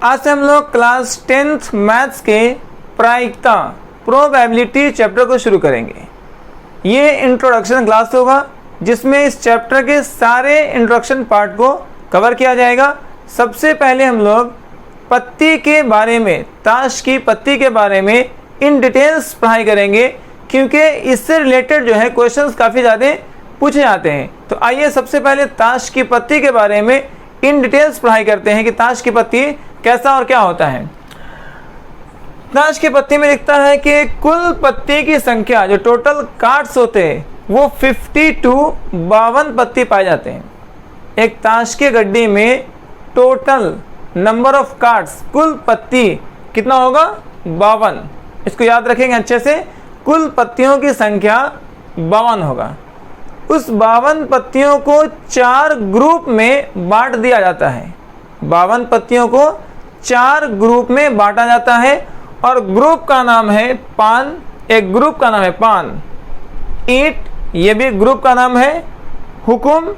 आज से हम लोग क्लास 10th मैथ्स के प्रायिकता प्रोबेबिलिटी चैप्टर को शुरू करेंगे। ये इंट्रोडक्शन क्लास होगा जिसमें इस चैप्टर के सारे इंट्रोडक्शन पार्ट को कवर किया जाएगा। सबसे पहले हम लोग पत्ती के बारे में, ताश की पत्ती के बारे में इन डिटेल्स पढ़ाई करेंगे, क्योंकि इससे रिलेटेड जो है क्वेश्चंस काफ़ी ज़्यादा पूछे जाते हैं। तो आइए सबसे पहले ताश की पत्ती के बारे में इन डिटेल्स पढ़ाई करते हैं कि ताश की पत्ती कैसा और क्या होता है। ताश की पत्ती में लिखता है कि कुल पत्ती की संख्या, जो टोटल कार्ड्स होते हैं, वो 52 पत्ती पाए जाते हैं। एक ताश की गड्डी में टोटल नंबर ऑफ कार्ड्स, कुल पत्ती कितना होगा? 52। इसको याद रखेंगे अच्छे से, कुल पत्तियों की संख्या 52 होगा। उस 52 पत्तियों को 4 ग्रुप में बांट दिया जाता है। 52 पत्तियों को 4 ग्रुप में बांटा जाता है और ग्रुप का नाम है पान। एक ग्रुप का नाम है पान। ईंट, ये भी ग्रुप का नाम है। हुकुम,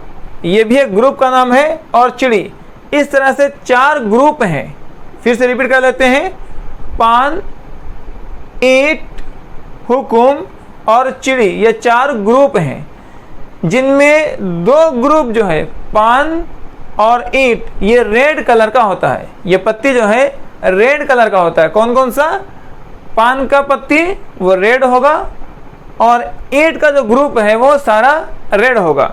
ये भी एक ग्रुप का नाम है। और चिड़ी। इस तरह से 4 ग्रुप हैं। फिर से रिपीट कर लेते हैं। पान, ईंट, हुकुम और चिड़ी, ये 4 ग्रुप हैं, जिनमें 2 ग्रुप जो है पान और ईंट, ये रेड कलर का होता है। ये पत्ती जो है रेड कलर का होता है। कौन कौन सा? पान का पत्ती वो रेड होगा और ईंट का जो ग्रुप है वो सारा रेड होगा।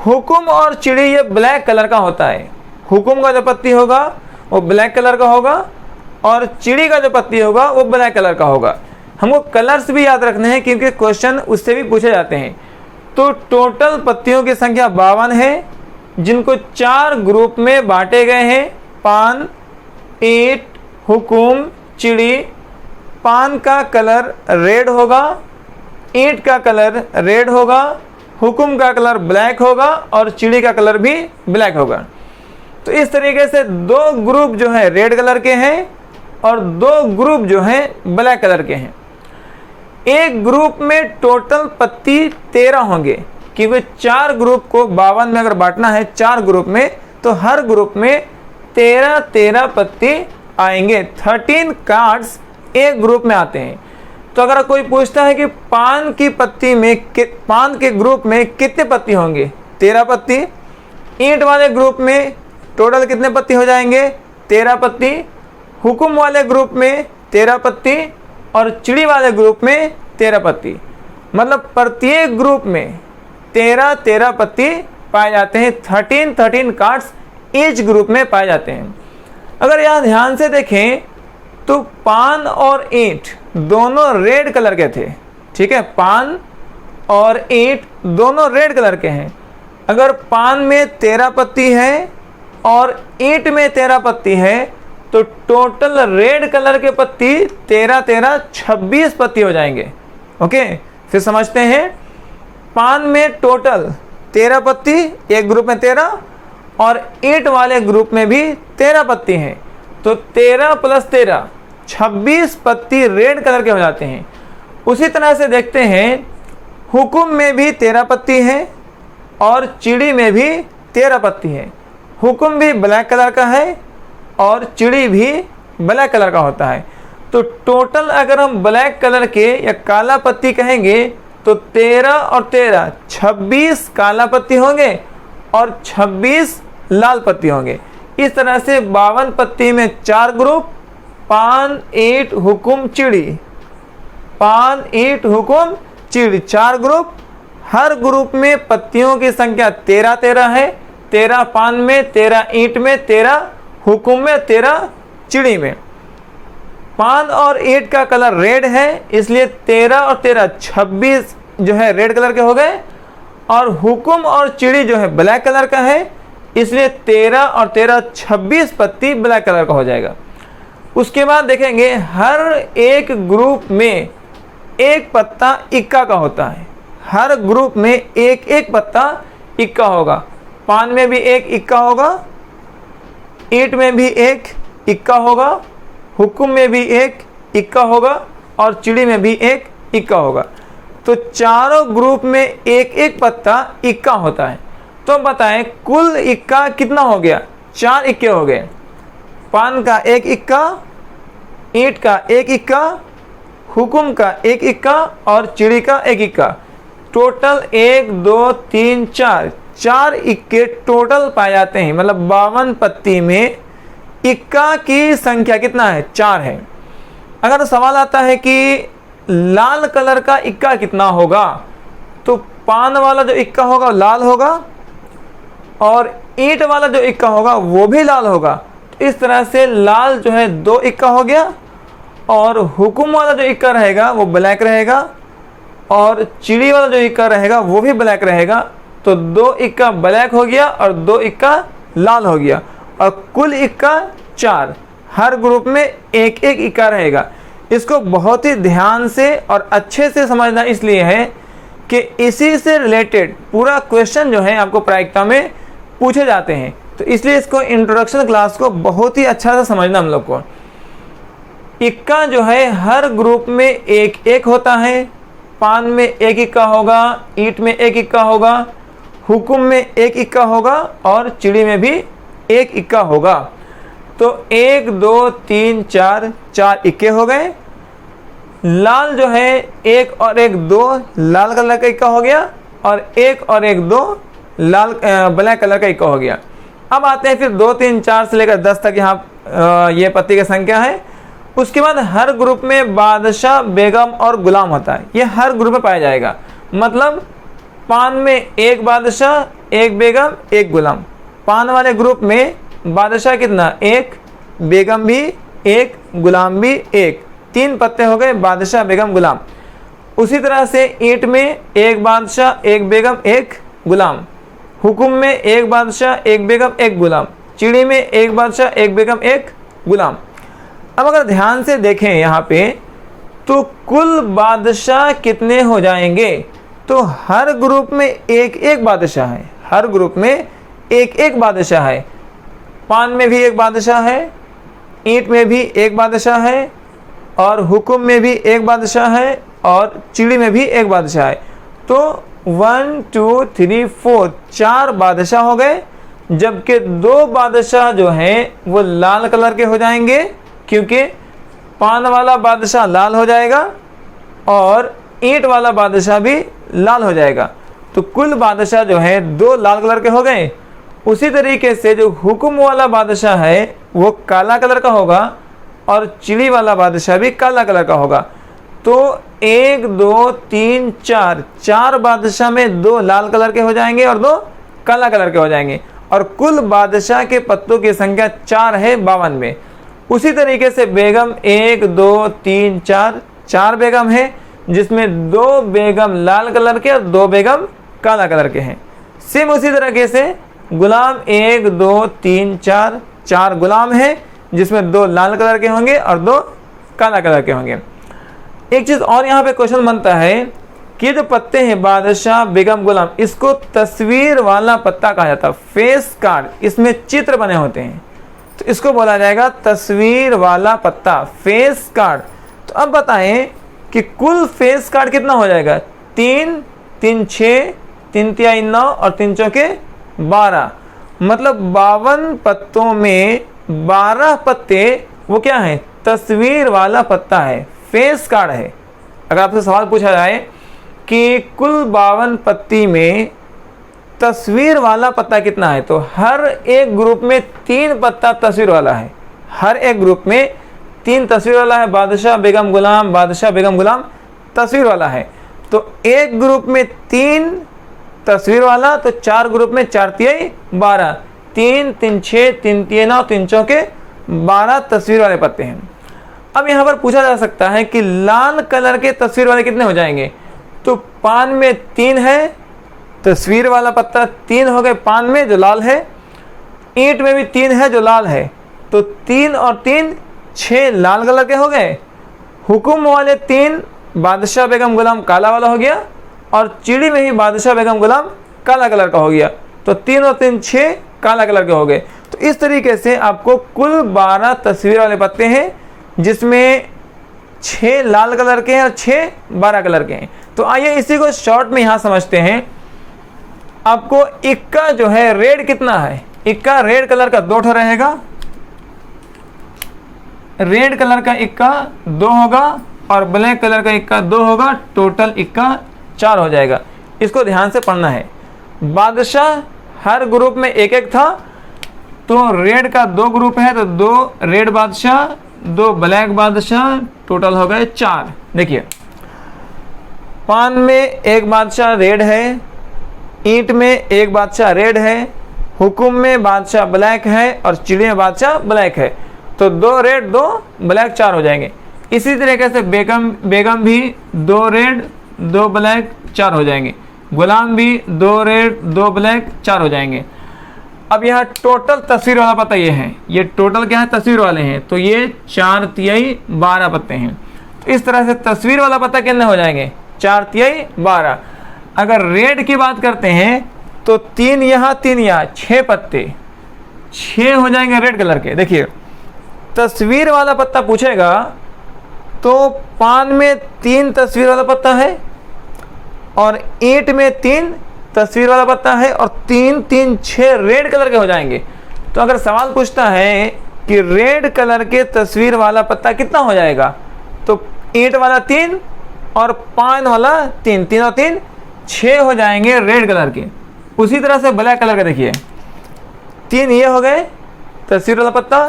हुकुम और चिड़ी ये ब्लैक कलर का होता है। हुकुम का जो पत्ती होगा वो ब्लैक कलर का होगा और चिड़ी का जो पत्ती होगा वो ब्लैक कलर का होगा। हमको कलर्स भी याद रखने हैं क्योंकि क्वेश्चन उससे भी पूछे जाते हैं। तो टोटल पत्तियों की संख्या 52 है, जिनको 4 ग्रुप में बांटे गए हैं। पान, ईंट, हुकुम, चिड़ी। पान का कलर रेड होगा, ईंट का कलर रेड होगा, हुकुम का कलर ब्लैक होगा और चिड़ी का कलर भी ब्लैक होगा। तो इस तरीके से 2 ग्रुप जो है रेड कलर के हैं और 2 ग्रुप जो है ब्लैक कलर के हैं। एक ग्रुप में टोटल पत्ती 13 होंगे, क्योंकि 4 ग्रुप को 52 में अगर बांटना है 4 ग्रुप में, तो हर ग्रुप में 13 पत्ती आएंगे। 13 कार्ड्स एक ग्रुप में आते हैं। तो अगर कोई पूछता है कि पान की पत्ती में, पान के ग्रुप में कितने पत्ती होंगे? 13 पत्ती। ईंट वाले ग्रुप में टोटल कितने पत्ती हो जाएंगे? 13 पत्ती। हुकुम वाले ग्रुप में 13 पत्ती और चिड़ी वाले ग्रुप में 13 पत्ती। मतलब प्रत्येक ग्रुप में 13 पत्ती पाए जाते हैं। 13 कार्ड्स ईच ग्रुप में पाए जाते हैं। अगर यहाँ ध्यान से देखें तो पान और ईंट दोनों रेड कलर के थे। ठीक है, पान और ईंट दोनों रेड कलर के हैं। अगर पान में 13 पत्ती है और ईंट में 13 पत्ती है, तो टोटल रेड कलर के पत्ती 26 पत्ती हो जाएंगे। ओके, फिर समझते हैं। पान में टोटल 13 पत्ती, एक ग्रुप में 13 और ईंट वाले ग्रुप में भी 13 पत्ती हैं। तो 13 + 13 26 पत्ती रेड कलर के हो जाते हैं। उसी तरह से देखते हैं, हुकुम में भी 13 पत्ती है और चिड़ी में भी 13 पत्ती है। हुकुम भी ब्लैक कलर का है और चिड़ी भी ब्लैक कलर का होता है। तो टोटल अगर हम ब्लैक कलर के या काला पत्ती कहेंगे तो 13 और 13 26 काला पत्ती होंगे और 26 लाल पत्ती होंगे। इस तरह से 52 पत्ती में 4 ग्रुप, पान, ईंट, हुकुम, चिड़ी। पान, ईंट, हुकुम, चिड़ी, 4 ग्रुप। हर ग्रुप में पत्तियों की संख्या 13 है। 13 पान में, 13 ईंट में, 13 हुकुम में, 13 चिड़ी में। पान और ईंट का कलर रेड है, इसलिए 13 और 13 26 जो है रेड कलर के हो गए। और हुकुम और चिड़ी जो है ब्लैक कलर का है, इसलिए 13 और 13 26 पत्ती ब्लैक कलर का हो जाएगा। उसके बाद देखेंगे, हर एक ग्रुप में एक पत्ता इक्का का होता है। हर ग्रुप में एक एक पत्ता इक्का होगा। पान में भी एक इक्का होगा, ईंट में भी एक इक्का होगा, हुकुम में भी एक इक्का होगा और चिड़ी में भी एक इक्का होगा। तो चारों ग्रुप में एक एक पत्ता इक्का होता है। तो बताएं कुल इक्का कितना हो गया? 4 इक्के हो गए। पान का एक इक्का, ईंट का एक इक्का, हुकुम का एक इक्का और चिड़ी का एक इक्का। टोटल 1 2 3 4 4 इक्के टोटल पाए जाते हैं। मतलब 52 पत्ती में इक्का की संख्या कितना है? 4 है। अगर सवाल आता है कि लाल कलर का इक्का कितना होगा, तो पान वाला जो इक्का होगा लाल होगा और ईंट वाला जो इक्का होगा वो भी लाल होगा। तो इस तरह से लाल जो है 2 इक्का हो गया और हुकुम वाला जो इक्का रहेगा वो ब्लैक रहेगा और चिड़ी वाला जो इक्का रहेगा वो भी ब्लैक रहेगा। तो 2 इक्का ब्लैक हो गया और 2 इक्का लाल हो गया और कुल इक्का 4। हर ग्रुप में एक एक इक्का रहेगा। इसको बहुत ही ध्यान से और अच्छे से समझना इसलिए है कि इसी से रिलेटेड पूरा क्वेश्चन जो है आपको प्रायिकता में पूछे जाते हैं। तो इसलिए इसको इंट्रोडक्शन क्लास को बहुत ही अच्छा से समझना हम लोग को। इक्का जो है हर ग्रुप में एक एक होता है। पान में एक इक्का होगा, ईंट में एक इक्का होगा, हुकुम में एक इक्का होगा और चिड़ी में भी एक इक्का होगा। तो 1 2 3 4 4 इक्के हो गए। लाल जो है 1 और 1 2 लाल कलर का इक्का हो गया और 1 और 1 2 लाल ब्लैक कलर का इक्का हो गया। अब आते हैं फिर 2 3 4 से लेकर 10 तक यहाँ ये पत्ती की संख्या है। उसके बाद हर ग्रुप में बादशाह, बेगम और गुलाम होता है। ये हर ग्रुप में पाया जाएगा। मतलब पान में 1 बादशाह, 1 बेगम, 1 गुलाम। पान वाले ग्रुप में बादशाह कितना? 1, बेगम भी 1, गुलाम भी 1। 3 पत्ते हो गए बादशाह, बेगम, गुलाम। उसी तरह से ईंट में 1 बादशाह, 1 बेगम, 1 गुलाम। हुकुम में 1 बादशाह, 1 बेगम, 1 गुलाम। चिड़ी में 1 बादशाह, 1 बेगम, 1 गुलाम। अब अगर ध्यान से देखें यहाँ पे तो कुल बादशाह कितने हो जाएंगे? तो हर ग्रुप में एक एक बादशाह है। हर ग्रुप में एक एक बादशाह है। पान में भी एक बादशाह है, ईंट में भी एक बादशाह है और हुकुम में भी एक बादशाह है और चिड़ी में भी एक बादशाह है। तो 1 2 3 4 4 बादशाह हो गए। जबकि 2 बादशाह जो हैं वो लाल कलर के हो जाएंगे क्योंकि पान वाला बादशाह लाल हो जाएगा और ईंट वाला बादशाह भी लाल हो जाएगा। तो कुल बादशाह जो है 2 लाल कलर के हो गए। उसी तरीके से जो हुकुम वाला बादशाह है वो काला कलर का होगा और चिड़ी वाला बादशाह भी काला कलर का होगा। तो 1 2 3 4 4 बादशाह में 2 लाल कलर के हो जाएंगे और 2 काला कलर के हो जाएंगे और कुल बादशाह के पत्तों की संख्या 4 है 52 में। उसी तरीके से बेगम 1 2 3 4 4 बेगम है जिसमें 2 बेगम लाल कलर के और 2 बेगम काला कलर के हैं। सेम उसी तरीके से गुलाम 1 2 3 4 4 गुलाम है जिसमें 2 लाल कलर के होंगे और 2 काला कलर के होंगे। एक चीज़ और यहाँ पे क्वेश्चन बनता है कि जो पत्ते हैं बादशाह, बेगम, गुलाम, इसको तस्वीर वाला पत्ता कहा जाता है। फेस कार्ड, इसमें चित्र बने होते हैं तो इसको बोला जाएगा तस्वीर वाला पत्ता, फेस कार्ड। तो अब बताएं कि कुल फेस कार्ड कितना हो जाएगा? 3 3 6 3 3 9 और 3 चौके 12। मतलब 52 पत्तों में 12 पत्ते वो क्या है? तस्वीर वाला पत्ता है, फेस कार्ड है। अगर आपसे सवाल पूछा जाए कि कुल 52 पत्ती में तस्वीर वाला पत्ता कितना है, तो हर एक ग्रुप में 3 पत्ता तस्वीर वाला है। हर एक ग्रुप में 3 तस्वीर वाला है। बादशाह, बेगम, गुलाम, बादशाह, बेगम, गुलाम तस्वीर वाला है। तो एक ग्रुप में 3 तस्वीर वाला, तो 4 ग्रुप में 4 तिहाई 12, 3 3 6 3 3 9 3 चौके 12 तस्वीर वाले पत्ते हैं। अब यहाँ पर पूछा जा सकता है कि लाल कलर के तस्वीर वाले कितने हो जाएंगे? तो पान में 3 है, तस्वीर वाला पत्ता 3 हो गए पान में जो लाल है। ईंट में भी 3 है जो लाल है, तो 3 और 3 6 लाल कलर के हो गए। हुकुम वाले 3 बादशाह, बेगम, गुलाम काला वाला हो गया और चिड़ी में ही बादशाह, बेगम, गुलाम काला कलर का हो गया। तो 3 और 3 6 काला कलर के हो गए। तो इस तरीके से आपको कुल 12 तस्वीर वाले पत्ते हैं जिसमें 6 लाल कलर के हैं और 6 12 कलर के हैं। तो आइए इसी को शॉर्ट में यहाँ समझते हैं। आपको इक्का जो है रेड कितना है? इक्का रेड कलर का 2 ठो रहेगा रेड कलर का इक्का 2 होगा और ब्लैक कलर का इक्का 2 होगा, टोटल इक्का 4 हो जाएगा। इसको ध्यान से पढ़ना है। बादशाह हर ग्रुप में एक एक था, तो रेड का 2 ग्रुप है तो 2 रेड बादशाह 2 ब्लैक बादशाह, टोटल हो गए 4। देखिए, पान में एक बादशाह रेड है, ईंट में एक बादशाह रेड है, हुकुम में बादशाह ब्लैक है और चिड़ी में बादशाह ब्लैक है। तो 2 रेड 2 ब्लैक 4 हो जाएंगे। इसी तरीके से बेगम भी 2 रेड 2 ब्लैक 4 हो जाएंगे। गुलाम भी 2 रेड 2 ब्लैक 4 हो जाएंगे। अब यहाँ टोटल तस्वीर वाला पत्ता ये है, ये टोटल क्या है, तस्वीर वाले हैं, तो ये 4 तिहाई 12 पत्ते हैं। तो इस तरह से तस्वीर वाला पत्ता कितने हो जाएंगे, 4 तिहाई 12। अगर रेड की बात करते हैं तो 3 यहाँ 3 यहाँ 6 पत्ते, 6 हो जाएंगे रेड कलर के। देखिए, तस्वीर वाला पत्ता पूछेगा तो पान में 3 तस्वीर वाला पत्ता है और ईंट में 3 तस्वीर वाला पत्ता है और 3 3 6 रेड कलर के हो जाएंगे। तो अगर सवाल पूछता है कि रेड कलर के तस्वीर वाला पत्ता कितना हो जाएगा, तो ईंट वाला 3 और पान वाला 3, 3 और 3 6 हो जाएंगे रेड कलर के। उसी तरह से ब्लैक कलर का देखिए, 3 ये हो गए तस्वीर वाला पत्ता,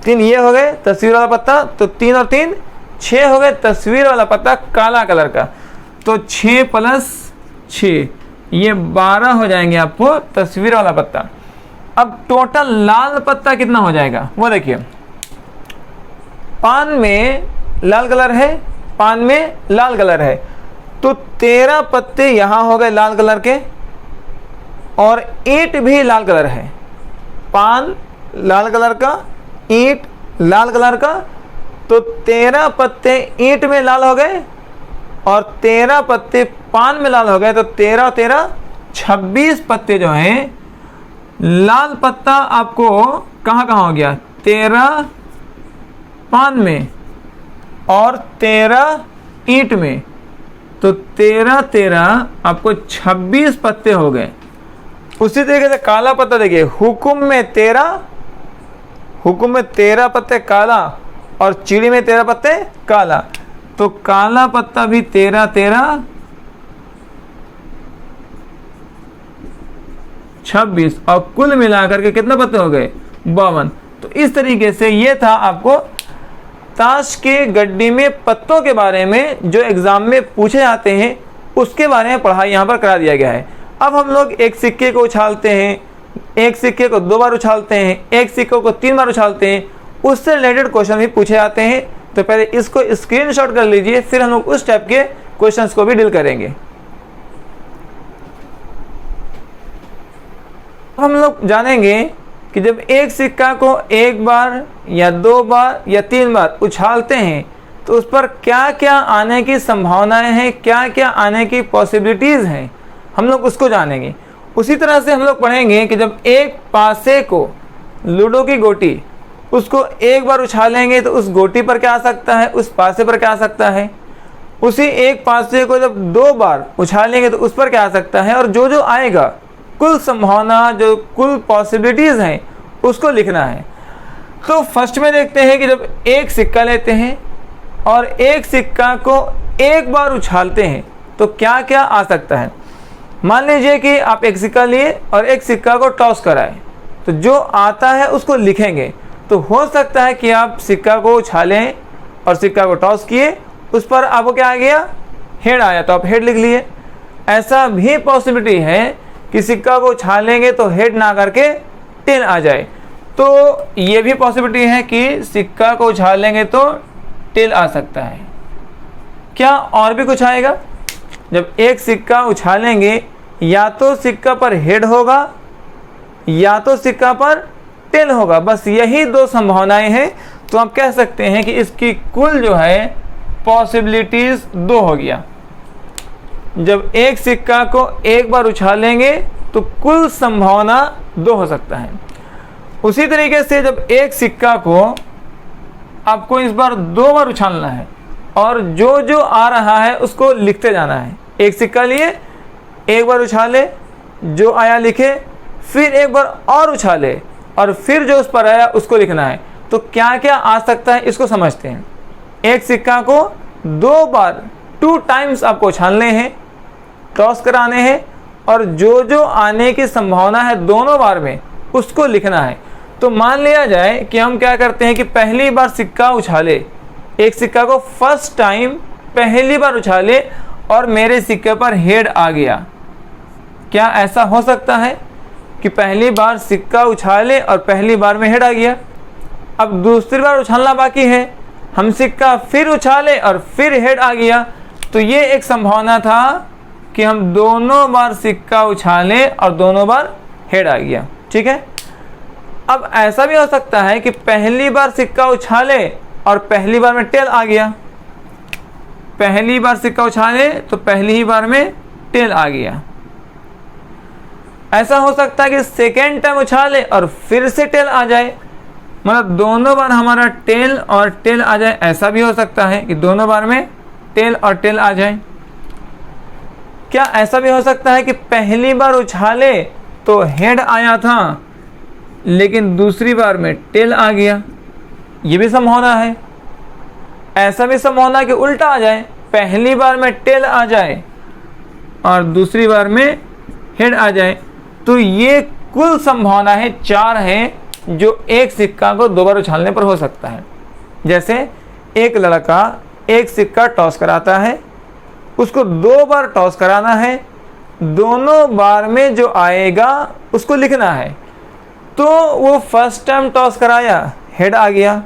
3 ये हो गए तस्वीर वाला पत्ता, तो 3 और 3 6 हो गए तस्वीर वाला पत्ता काला कलर का। तो 6 + 6 ये 12 हो जाएंगे आपको तस्वीर वाला पत्ता। अब टोटल लाल पत्ता कितना हो जाएगा वो देखिए, पान में लाल कलर है, पान में लाल कलर है, तो 13 पत्ते यहाँ हो गए लाल कलर के और ईंट भी लाल कलर है। पान लाल कलर का, ईंट लाल कलर का, तो 13 पत्ते ईंट में लाल हो गए और 13 पत्ते पान में लाल हो गए। तो 13 और 13 26 पत्ते जो हैं लाल पत्ता आपको कहाँ कहाँ हो गया, 13 पान में और 13 ईंट में, तो 13 13 आपको 26 पत्ते हो गए। उसी तरीके से काला पत्ता देखिए, हुकुम में 13 पत्ते काला और चिड़ी में 13 पत्ते काला, तो काला पत्ता भी 13 13 26 और कुल मिलाकर के कितने पत्ते हो गए, 52। तो इस तरीके से ये था आपको ताश के गड्डी में पत्तों के बारे में जो एग्जाम में पूछे जाते हैं उसके बारे में पढ़ाई यहाँ पर करा दिया गया है। अब हम लोग एक सिक्के को उछालते हैं, एक सिक्के को 2 बार उछालते हैं, एक सिक्के को 3 बार उछालते हैं, उससे रिलेटेड क्वेश्चन भी पूछे जाते हैं। तो पहले इसको स्क्रीनशॉट कर लीजिए, फिर हम लोग उस टाइप के क्वेश्चंस को भी डील करेंगे। हम लोग जानेंगे कि जब एक सिक्का को 1 बार या 2 बार या 3 बार उछालते हैं तो उस पर क्या क्या आने की संभावनाएं हैं, क्या क्या आने की पॉसिबिलिटीज़ हैं, हम लोग उसको जानेंगे। उसी तरह से हम लोग पढ़ेंगे कि जब एक पासे को, लूडो की गोटी, उसको 1 बार उछालेंगे तो उस गोटी पर क्या आ सकता है, उस पासे पर क्या आ सकता है। उसी एक पासे को जब 2 बार उछालेंगे तो उस पर क्या आ सकता है, और जो जो आएगा कुल संभावना, जो कुल पॉसिबिलिटीज़ हैं उसको लिखना है। तो फर्स्ट में देखते हैं कि जब एक सिक्का लेते हैं और एक सिक्का को 1 बार उछालते हैं तो क्या क्या आ सकता है। मान लीजिए कि आप एक सिक्का लिए और एक सिक्का को टॉस कराए, तो जो आता है उसको लिखेंगे। तो हो सकता है कि आप सिक्का को उछालें और सिक्का को टॉस किए, उस पर आपको क्या आ गया, हेड आया, तो आप हेड लिख लिए। ऐसा भी पॉसिबिलिटी है कि सिक्का को उछालेंगे तो हेड ना करके टेल आ जाए, तो ये भी पॉसिबिलिटी है कि सिक्का को उछालेंगे तो टेल आ सकता है। क्या और भी कुछ आएगा, जब एक सिक्का उछालेंगे या तो सिक्का पर हेड होगा या तो सिक्का पर टेल होगा, बस यही 2 संभावनाएं हैं। तो आप कह सकते हैं कि इसकी कुल जो है पॉसिबिलिटीज 2 हो गया। जब एक सिक्का को 1 बार उछालेंगे तो कुल संभावना 2 हो सकता है। उसी तरीके से जब एक सिक्का को आपको इस बार 2 बार उछालना है और जो जो आ रहा है उसको लिखते जाना है। एक सिक्का लिए, 1 बार उछाले, जो आया लिखे, फिर 1 बार और उछाले और फिर जो उस पर आया उसको लिखना है। तो क्या क्या आ सकता है इसको समझते हैं। एक सिक्का को 2 बार 2 टाइम्स आपको उछालने हैं, टॉस कराने हैं, और जो जो आने की संभावना है दोनों बार में उसको लिखना है। तो मान लिया जाए कि हम क्या करते हैं कि पहली बार सिक्का उछाले, एक सिक्का को फर्स्ट टाइम पहली बार उछाले और मेरे सिक्के पर हेड आ गया। क्या ऐसा हो सकता है कि पहली बार सिक्का उछाले और पहली बार में हेड आ गया? अब दूसरी बार उछालना बाकी है, हम सिक्का फिर उछाले और फिर हेड आ गया। तो ये एक संभावना था कि हम दोनों बार सिक्का उछाले और दोनों बार हेड आ गया। ठीक है। अब ऐसा भी हो सकता है कि पहली बार सिक्का उछाले और पहली बार में टेल आ गया। पहली बार सिक्का उछाले तो पहली ही बार में टेल आ गया। ऐसा हो सकता है कि सेकेंड टाइम उछाले और फिर से टेल आ जाए, मतलब दोनों बार हमारा टेल और टेल आ जाए। ऐसा भी हो सकता है कि दोनों बार में टेल और टेल आ जाए। क्या ऐसा भी हो सकता है कि पहली बार उछाले तो हेड आया था लेकिन दूसरी बार में टेल आ गया? ये भी संभावना है। ऐसा भी संभावना है कि उल्टा आ जाए, पहली बार में टेल आ जाए और दूसरी बार में हेड आ जाए। तो ये कुल संभावना है 4 है जो एक सिक्का को 2 बार उछालने पर हो सकता है। जैसे एक लड़का एक सिक्का टॉस कराता है, उसको 2 बार टॉस कराना है, दोनों बार में जो आएगा उसको लिखना है। तो वो फर्स्ट टाइम टॉस कराया, हेड आ गया,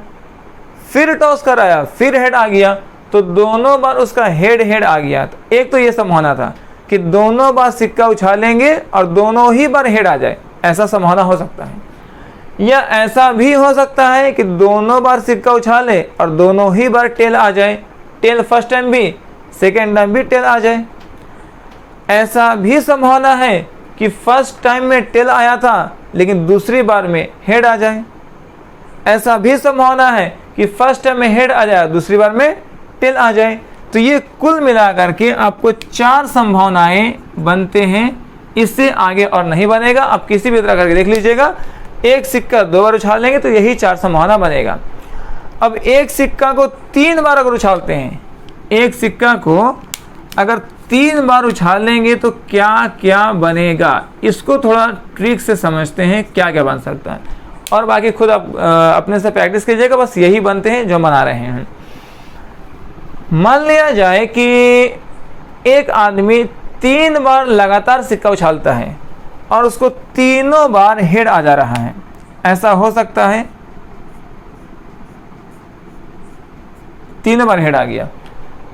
फिर टॉस कराया, फिर हेड आ गया, तो दोनों बार उसका हेड आ गया। तो एक तो ये संभावना था कि दोनों बार सिक्का उछालेंगे और दोनों ही बार हेड आ जाए, ऐसा संभावना हो सकता है। या ऐसा भी हो सकता है कि दोनों बार सिक्का उछाले और दोनों ही बार टेल आ जाए, टेल फर्स्ट टाइम भी सेकेंड टाइम भी टेल आ जाए। ऐसा भी संभावना है कि फर्स्ट टाइम में टेल आया था लेकिन दूसरी बार में हेड आ जाए। ऐसा भी संभावना है कि फर्स्ट टाइम में हेड आ जाए, दूसरी बार में टेल आ जाए। तो ये कुल मिलाकर के आपको 4 संभावनाएं बनते हैं, इससे आगे और नहीं बनेगा। आप किसी भी तरह करके देख लीजिएगा, एक सिक्का 2 बार उछालेंगे तो यही 4 संभावना बनेगा। अब एक सिक्का को 3 बार अगर उछालते हैं, एक सिक्का को अगर 3 बार उछालेंगे तो क्या क्या बनेगा, इसको थोड़ा ट्रिक से समझते हैं क्या क्या बन सकता है। और बाकी खुद आप अपने से प्रैक्टिस कीजिएगा, बस यही बनते हैं जो बना रहे हैं। मान लिया जाए कि एक आदमी 3 बार लगातार सिक्का उछालता है और उसको तीनों बार हेड आ जा रहा है। ऐसा हो सकता है, तीनों बार हेड आ गया।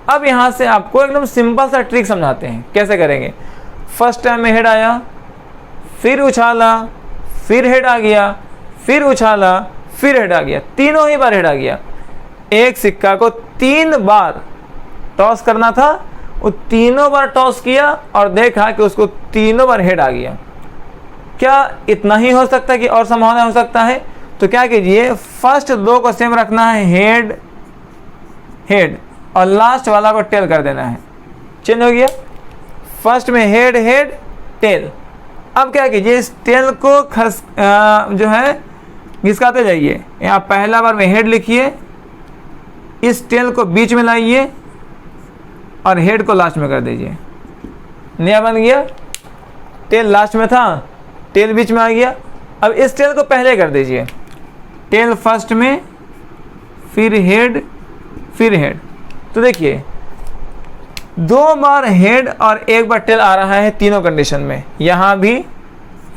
अब यहाँ से आपको एकदम सिंपल सा ट्रिक समझाते हैं कैसे करेंगे। फर्स्ट टाइम में हेड आया, फिर उछाला, फिर हेड आ गया, फिर उछाला, फिर हेड आ गया, तीनों ही बार हेड आ गया। एक सिक्का को 3 बार टॉस करना था, वो तीनों बार टॉस किया और देखा कि उसको तीनों बार हेड आ गया। क्या इतना ही हो सकता है कि और संभावना हो सकता है? तो क्या कीजिए, फर्स्ट 2 को सेम रखना है, हेड हेड, और लास्ट वाला को टेल कर देना है। चेंज हो गया, फर्स्ट में हेड हेड टेल। अब क्या कीजिए, इस टेल को जो है घिसकाते जाइए। यहाँ पहला बार में हेड लिखिए, इस टेल को बीच में लाइए और हेड को लास्ट में कर दीजिए। नया बन गया, टेल लास्ट में था, टेल बीच में आ गया। अब इस टेल को पहले कर दीजिए, टेल फर्स्ट में, फिर हेड, फिर हेड। तो देखिए 2 बार हेड और 1 बार टेल आ रहा है तीनों कंडीशन में, यहाँ भी,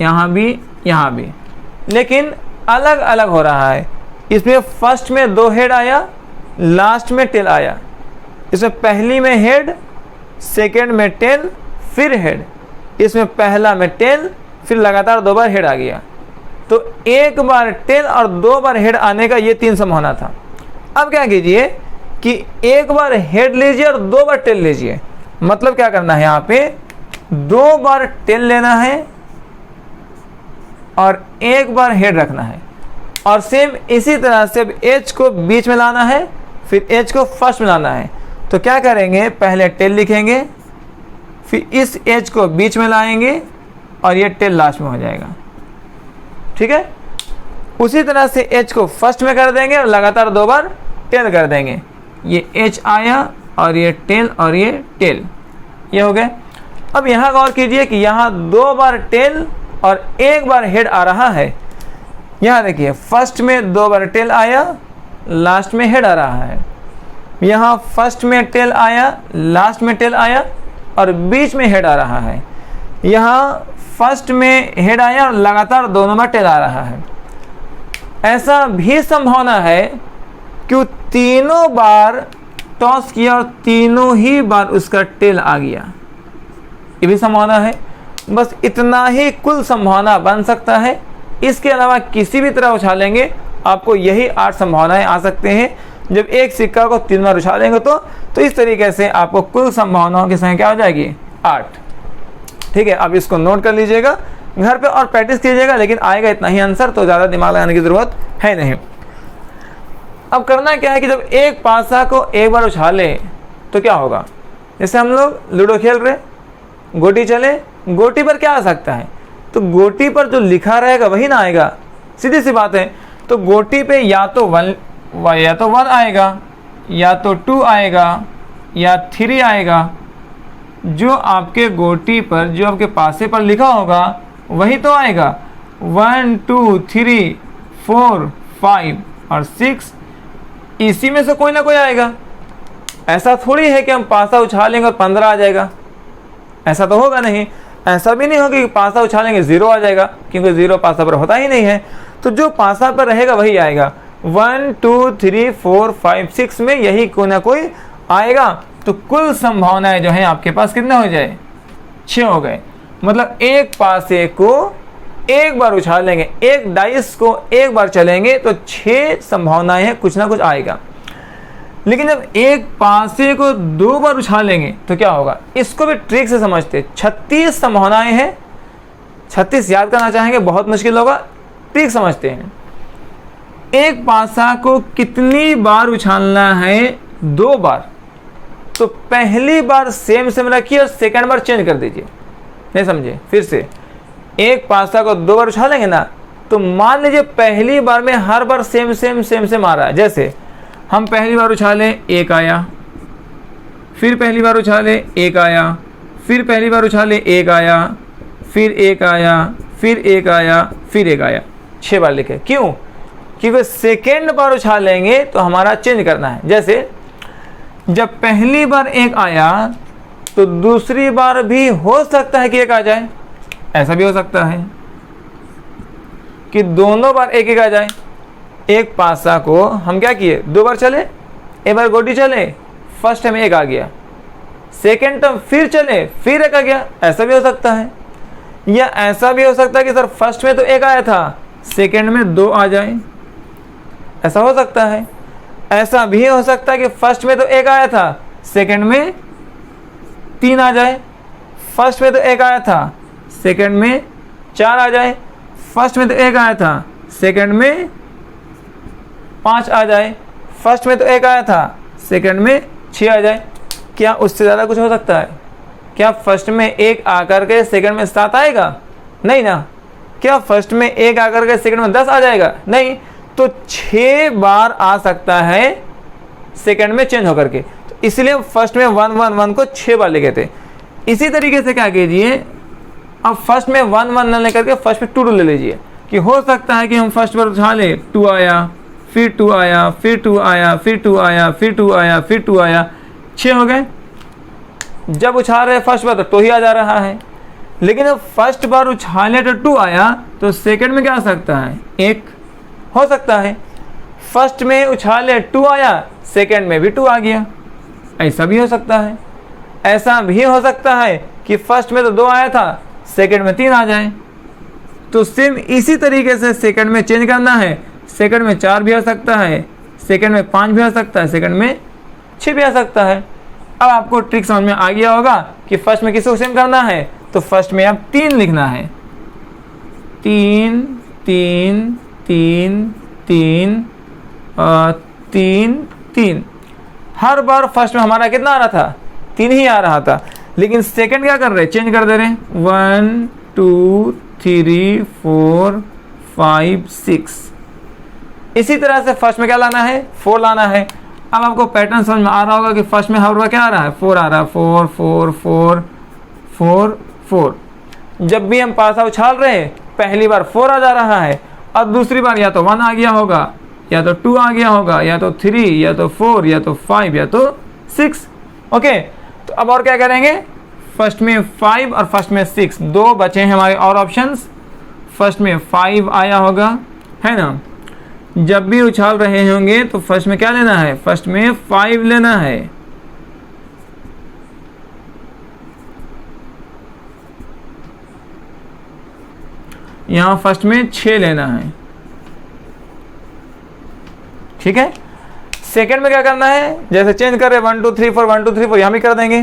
यहाँ भी, यहाँ भी, लेकिन अलग अलग हो रहा है। इसमें फर्स्ट में 2 हेड आया, लास्ट में टेल आया। इसमें पहली में हेड, सेकेंड में टेल, फिर हेड। इसमें पहला में टेल, फिर लगातार 2 बार हेड आ गया। तो 1 बार टेल और 2 बार हेड आने का ये 3 संभावना था। अब क्या कीजिए कि 1 बार हेड लीजिए और 2 बार टेल लीजिए। मतलब क्या करना है, यहाँ पे 2 बार टेल लेना है और 1 बार हेड रखना है। और सेम इसी तरह से एच को बीच में लाना है, फिर एच को फर्स्ट में लाना है। तो क्या करेंगे, पहले टेल लिखेंगे, फिर इस एच को बीच में लाएंगे और ये टेल लास्ट में हो जाएगा। ठीक है। उसी तरह से h को फर्स्ट में कर देंगे और लगातार 2 बार टेल कर देंगे। ये h आया और ये टेल और ये टेल, ये हो गए। अब यहाँ गौर कीजिए कि यहाँ 2 बार टेल और 1 बार हेड आ रहा है। यहाँ देखिए फर्स्ट में 2 बार टेल आया, लास्ट में हेड आ रहा है। यहाँ फर्स्ट में टेल आया, लास्ट में टेल आया और बीच में हेड आ रहा है। यहाँ फर्स्ट में हेड आया और लगातार दोनों बार टेल आ रहा है। ऐसा भी संभावना है कि तीनों बार टॉस किया और तीनों ही बार उसका टेल आ गया, ये भी संभावना है। बस इतना ही कुल संभावना बन सकता है। इसके अलावा किसी भी तरह उछालेंगे आपको यही 8 संभावनाएं आ सकते हैं। जब एक सिक्का को 3 बार उछालेंगे तो इस तरीके से आपको कुल संभावनाओं की संख्या हो जाएगी 8। ठीक है, अब इसको नोट कर लीजिएगा, घर पे और प्रैक्टिस कीजिएगा, लेकिन आएगा इतना ही आंसर, तो ज़्यादा दिमाग लगाने की ज़रूरत है नहीं। अब करना क्या है कि जब एक पासा को एक बार उछाले तो क्या होगा। जैसे हम लोग लूडो खेल रहे, गोटी चले, गोटी पर क्या आ सकता है, तो गोटी पर जो लिखा रहेगा वही ना आएगा, सीधी सी बात है। तो गोटी पे या तो 1 आएगा, या तो 2 आएगा, या 3 आएगा। जो आपके गोटी पर, जो आपके पासे पर लिखा होगा वही तो आएगा। 1 2 3 4 5 और 6, इसी में से कोई ना कोई आएगा। ऐसा थोड़ी है कि हम पासा उछालेंगे और 15 आ जाएगा, ऐसा तो होगा नहीं। ऐसा भी नहीं होगा कि पासा उछालेंगे 0 आ जाएगा, क्योंकि 0 पासा पर होता ही नहीं है। तो जो पासा पर रहेगा वही आएगा। 1 2 3 4 5 6 में यही कोई ना कोई आएगा। तो कुल संभावनाएं जो है आपके पास कितने हो जाए, 6 हो गए। मतलब एक पासे को एक बार उछालेंगे, एक डाइस को एक बार चलेंगे तो 6 संभावनाएं हैं, कुछ ना कुछ आएगा। लेकिन जब एक पासे को 2 बार उछालेंगे तो क्या होगा, इसको भी ट्रिक से समझते। 36 संभावनाएं हैं। 36 याद करना चाहेंगे, बहुत मुश्किल होगा, ट्रिक समझते हैं। एक पासा को कितनी बार उछालना है, 2 बार। तो पहली बार सेम रखिए और सेकंड बार चेंज कर दीजिए। नहीं समझे, फिर से एक पासा को 2 बार उछालेंगे ना, तो मान लीजिए पहली बार में हर बार सेम आ रहा है। जैसे हम पहली बार उछाले 1 आया, फिर पहली बार उछाले 1 आया, फिर पहली बार उछाले 1 आया, फिर 1 आया, फिर 1 आया, फिर 1 आया। 6 बार लिखे। क्यों? क्योंकि सेकेंड बार उछालेंगे तो हमारा चेंज करना है। जैसे जब पहली बार 1 आया तो दूसरी बार भी हो सकता है कि 1 आ जाए। ऐसा भी हो सकता है कि दोनों बार 1 आ जाए। एक पासा को हम क्या किए, 2 बार चले, एक बार गोटी चले, फर्स्ट टाइम 1 आ गया, सेकेंड टाइम फिर चले, फिर 1 आ गया। ऐसा भी हो सकता है। या ऐसा भी हो सकता है कि सर फर्स्ट में तो 1 आया था, सेकेंड में 2 आ जाए। ऐसा हो सकता है। ऐसा भी हो सकता है कि फर्स्ट में तो 1 आया था, सेकेंड में 3 आ जाए। फर्स्ट में तो 1 आया था, सेकेंड में 4 आ जाए। फर्स्ट में तो 1 आया था, सेकेंड में 5 आ जाए। फर्स्ट में तो 1 आया था, सेकेंड में 6 आ जाए। क्या उससे ज़्यादा कुछ हो सकता है? क्या फर्स्ट में 1 आकर के सेकेंड में 7 आएगा? नहीं ना। क्या फर्स्ट में 1 आकर के सेकेंड में 10 आ जाएगा? नहीं। तो 6 बार आ सकता है सेकेंड में चेंज होकर के। तो इसलिए फर्स्ट में 1 1 1 को 6 बार लिखे थे। इसी तरीके से क्या कीजिए, अब फर्स्ट में 1 1 न लेकर के फर्स्ट में 2 2 ले लीजिए। कि हो सकता है कि हम फर्स्ट बार उछाले 2 आया, फिर 2 आया, फिर 2 आया, फिर 2 आया, फिर 2 आया, फिर 2 आया, 6 हो गए। जब उछाल रहे फर्स्ट बार तो 2 ही आ जा रहा है। लेकिन अब फर्स्ट बार उछाले तो 2 आया, तो सेकेंड में क्या आ सकता है, 1 हो सकता है। फर्स्ट में उछाले 2 आया, सेकेंड में भी 2 आ गया। ऐसा भी हो सकता है। ऐसा भी हो सकता है कि फर्स्ट में तो 2 आया था, सेकेंड में 3 आ जाए। तो सेम इसी तरीके से सेकेंड में चेंज करना है। सेकेंड में 4 भी आ सकता है, सेकेंड में 5 भी आ सकता है, सेकेंड में 6 भी आ सकता है। अब आपको ट्रिक समझ में आ गया होगा कि फर्स्ट में किसको सेम करना है। तो फर्स्ट में आप 3 लिखना है। 3 3 3 3 3 3। हर बार फर्स्ट में हमारा कितना आ रहा था, 3 ही आ रहा था। लेकिन सेकंड क्या कर रहे, चेंज कर दे रहे हैं। 1 2 3 4 5 6 इसी तरह से फर्स्ट में क्या लाना है, 4 लाना है। अब आपको पैटर्न समझ में आ रहा होगा कि फर्स्ट में हर बार क्या आ रहा है, 4 आ रहा है, 4 4 4 4 4। जब भी हम पासा उछाल रहे हैं पहली बार 4 आ जा रहा है और दूसरी बार या तो 1 आ गया होगा, या तो 2 आ गया होगा, या तो 3, या तो 4, या तो 5, या तो 6। ओके, तो अब और क्या करेंगे, फर्स्ट में 5 और फर्स्ट में 6 दो बचे हैं हमारे और ऑप्शंस। फर्स्ट में 5 आया होगा, है ना। जब भी उछाल रहे होंगे तो फर्स्ट में क्या लेना है, फर्स्ट में 5 लेना है। यहां फर्स्ट में 6 लेना है, ठीक है। सेकंड में क्या करना है, जैसे चेंज कर रहे 1 2 3 4 1 2 3 4 यहां भी कर देंगे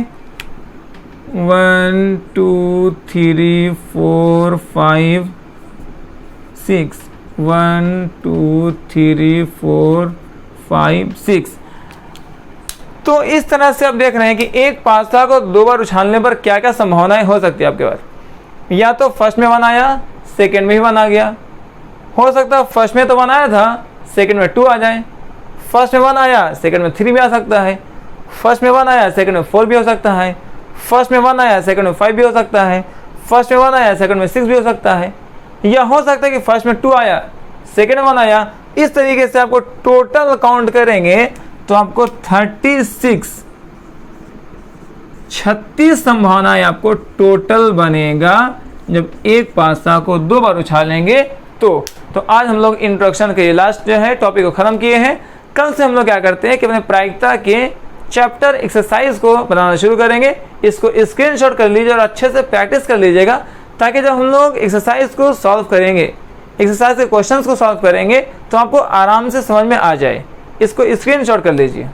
1 2 3 4 5 6 1 2 3 4 5 6। तो इस तरह से आप देख रहे हैं कि एक पासा को 2 बार उछालने पर क्या क्या संभावनाएं हो सकती है आपके पास। या तो फर्स्ट में 1 आया, सेकंड में भी 1 आ गया। हो सकता है फर्स्ट में तो 1 आया था, सेकंड में 2 आ जाए। फर्स्ट में 1 आया, सेकंड में 3 भी आ सकता है। फर्स्ट में 1 आया, सेकंड में 4 भी हो सकता है। फर्स्ट में 1 आया, सेकंड में 5 भी हो सकता है। फर्स्ट में 1 आया, सेकंड में 6 भी हो सकता है। या हो सकता है कि फर्स्ट में 2 आया, सेकंड में 1 आया। इस तरीके से आपको टोटल काउंट करेंगे तो आपको 36 संभावनाएं आपको टोटल बनेगा जब एक पासा को 2 बार उछालेंगे। तो आज हम लोग इंट्रोडक्शन के लास्ट जो है टॉपिक को खत्म किए हैं। कल से हम लोग क्या करते हैं कि अपने प्रायिकता के चैप्टर एक्सरसाइज को बनाना शुरू करेंगे। इसको स्क्रीनशॉट कर लीजिए और अच्छे से प्रैक्टिस कर लीजिएगा, ताकि जब हम लोग एक्सरसाइज को सॉल्व करेंगे, एक्सरसाइज के क्वेश्चंस को सॉल्व करेंगे तो आपको आराम से समझ में आ जाए। इसको स्क्रीनशॉट कर लीजिए।